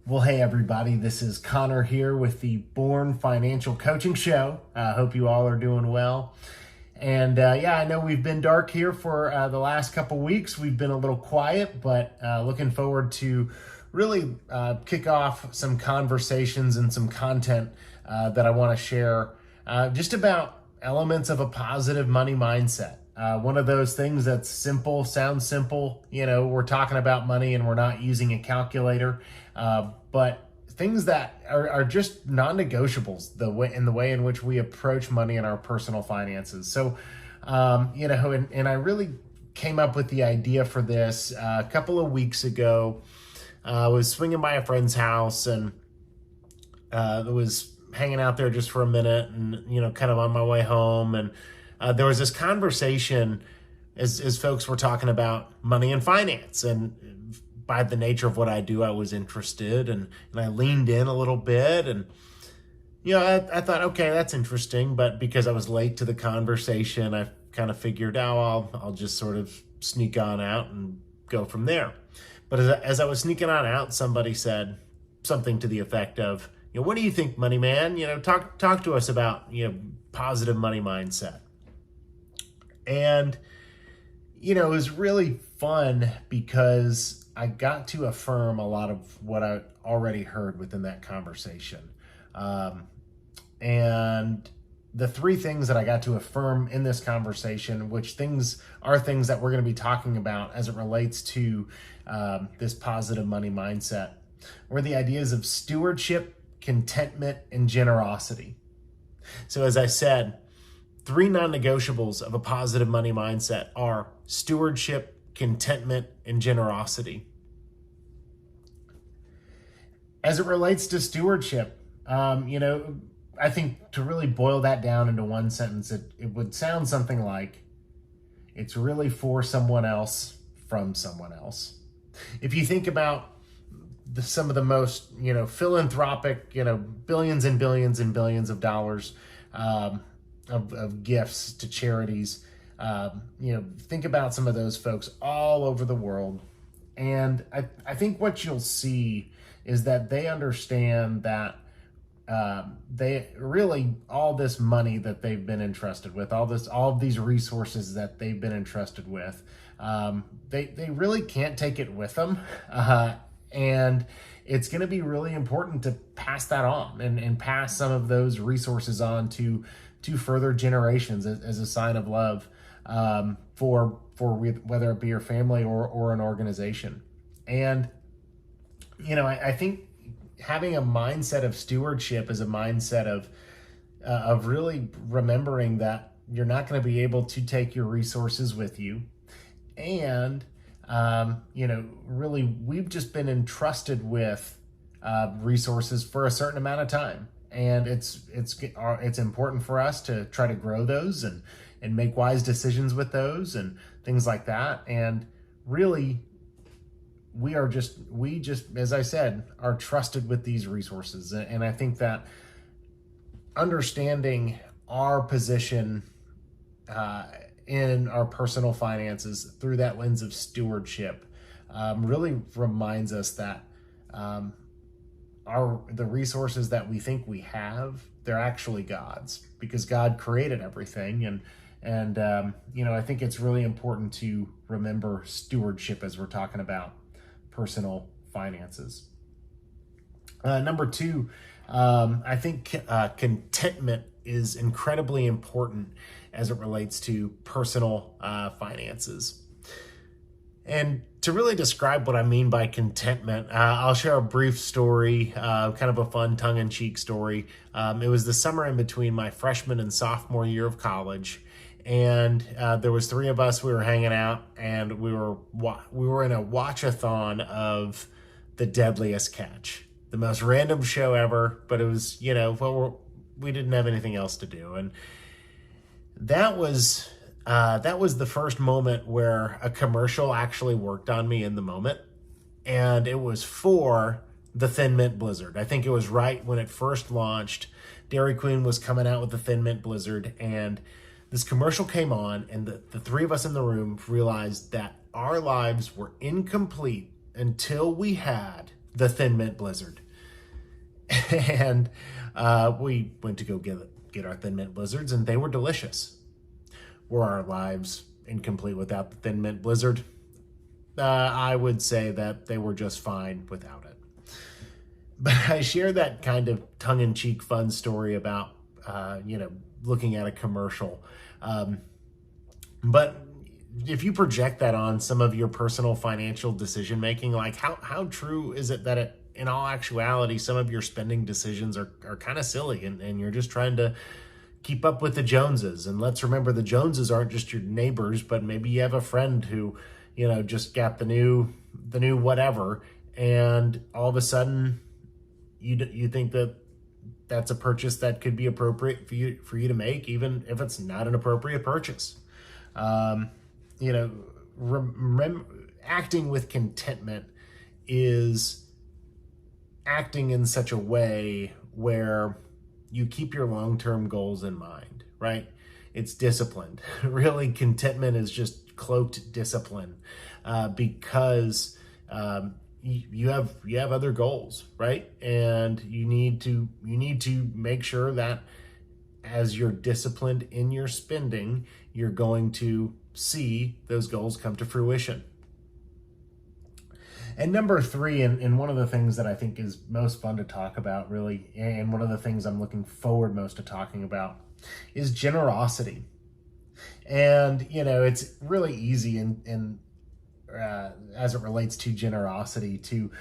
Well, hey everybody, this is Connor here with the Born Financial Coaching Show. I hope you all are doing well. And I know we've been dark here for the last couple weeks. We've been a little quiet, but looking forward to really kick off some conversations and some content that I want to share just about elements of a positive money mindset. One of those things that's simple, sounds simple. You know, we're talking about money and we're not using a calculator, but things that are just non-negotiables in the way in which we approach money in our personal finances. So, and I really came up with the idea for this a couple of weeks ago. I was swinging by a friend's house and was hanging out there just for a minute and, kind of on my way home. And there was this conversation as folks were talking about money and finance. And by the nature of what I do, I was interested and I leaned in a little bit. And, I thought, okay, that's interesting. But because I was late to the conversation, I kind of figured, I'll just sort of sneak on out and go from there. But as I was sneaking on out, somebody said something to the effect of, what do you think, money man? Talk to us about, positive money mindset. And, it was really fun because I got to affirm a lot of what I already heard within that conversation. And the three things that I got to affirm in this conversation, which things that we're going to be talking about as it relates to this positive money mindset, were the ideas of stewardship, contentment, and generosity. So as I said, three non-negotiables of a positive money mindset are stewardship, contentment, and generosity. As it relates to stewardship, I think to really boil that down into one sentence, it would sound something like, it's really for someone else from someone else. If you think about some of the most, philanthropic, billions and billions and billions of dollars of gifts to charities, think about some of those folks all over the world. And I think what you'll see is that they understand that they really, all this money that they've been entrusted with, all of these resources that they've been entrusted with, they really can't take it with them. And it's going to be really important to pass that on and pass some of those resources on to further generations as a sign of love for whether it be your family or an organization. And, I think having a mindset of stewardship is a mindset of really remembering that you're not going to be able to take your resources with you. And, really, we've just been entrusted with resources for a certain amount of time. And it's important for us to try to grow those and make wise decisions with those and things like that. And really, we just, as I said, are trusted with these resources. And I think that understanding our position in our personal finances through that lens of stewardship really reminds us that the resources that we think we have, they're actually God's, because God created everything. And I think it's really important to remember stewardship as we're talking about personal finances. Number two, I think contentment is incredibly important as it relates to personal finances. And to really describe what I mean by contentment, I'll share a brief story, kind of a fun tongue-in-cheek story. It was the summer in between my freshman and sophomore year of college. And there was three of us. We were hanging out, and we were in a watch-a-thon of The Deadliest Catch, the most random show ever. But it was, we didn't have anything else to do, and that was the first moment where a commercial actually worked on me in the moment, and it was for the Thin Mint Blizzard. I think it was right when it first launched. Dairy Queen was coming out with the Thin Mint Blizzard, and this commercial came on, and the three of us in the room realized that our lives were incomplete until we had the Thin Mint Blizzard. And we went to go get our Thin Mint Blizzards, and they were delicious. Were our lives incomplete without the Thin Mint Blizzard? I would say that they were just fine without it. But I share that kind of tongue-in-cheek fun story about, looking at a commercial. But if you project that on some of your personal financial decision-making, like how true is it that in all actuality, some of your spending decisions are kind of silly and you're just trying to keep up with the Joneses? And let's remember, the Joneses aren't just your neighbors, but maybe you have a friend who, just got the new whatever, and all of a sudden you think that that's a purchase that could be appropriate for you to make, even if it's not an appropriate purchase. Acting with contentment is acting in such a way where you keep your long-term goals in mind, right? It's disciplined. Really, contentment is just cloaked discipline, because you have other goals, right? And you need to make sure that as you're disciplined in your spending, you're going to see those goals come to fruition. And number 3, and one of the things that I think is most fun to talk about, really, and one of the things I'm looking forward most to talking about, is generosity. And, it's really easy as it relates to generosity to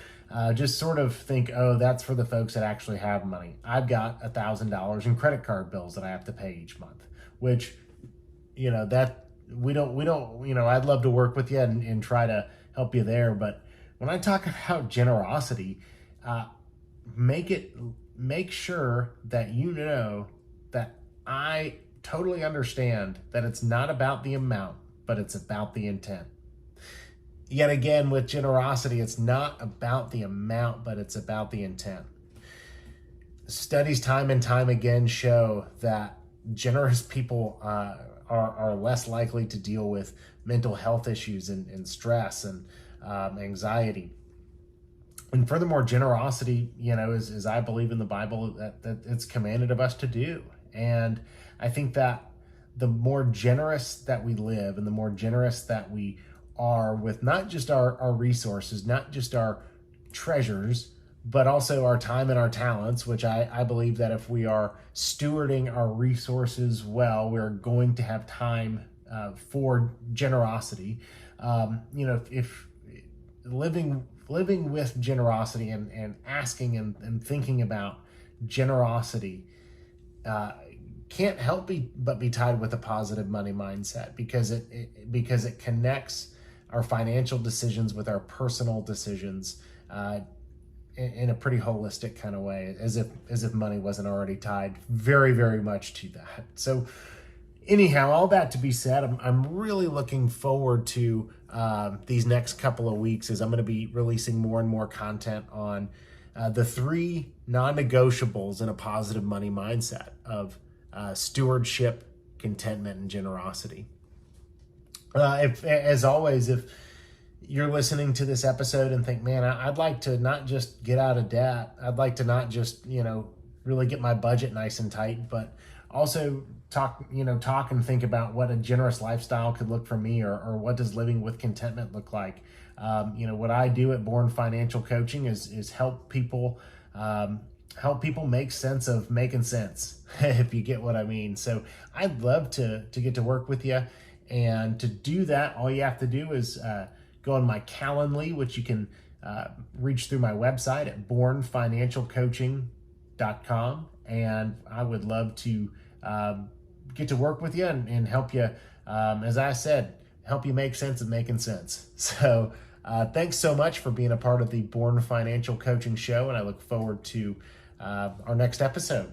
just sort of think, oh, that's for the folks that actually have money. I've got $1,000 in credit card bills that I have to pay each month, which, that we don't, I'd love to work with you and try to help you there. But when I talk about generosity, make sure that that I totally understand that it's not about the amount, but it's about the intent. Yet again, with generosity, it's not about the amount, but it's about the intent. Studies time and time again show that generous people are less likely to deal with mental health issues and stress and anxiety. And furthermore, generosity, is I believe in the Bible that it's commanded of us to do. And I think that the more generous that we live and the more generous that we are with not just our resources, not just our treasures, but also our time and our talents, which I believe that if we are stewarding our resources well, we're going to have time for generosity. If living with generosity and asking and thinking about generosity can't help but be tied with a positive money mindset, because it connects our financial decisions with our personal decisions in a pretty holistic kind of way, as if money wasn't already tied very, very much to that. So anyhow, all that to be said, I'm really looking forward to these next couple of weeks, as I'm going to be releasing more and more content on the 3 non-negotiables in a positive money mindset of stewardship, contentment, and generosity. As always, if you're listening to this episode and think, man, I'd like to not just get out of debt, I'd like to not just, really get my budget nice and tight, but also talk and think about what a generous lifestyle could look for me, or what does living with contentment look like. What I do at Born Financial Coaching is help people make sense of making sense, if you get what I mean. So I'd love to get to work with you. And to do that, all you have to do is go on my Calendly, which you can reach through my website at bornfinancialcoaching.com. And I would love to get to work with you and help you, as I said, help you make sense of making sense. So thanks so much for being a part of the Born Financial Coaching Show, and I look forward to our next episode.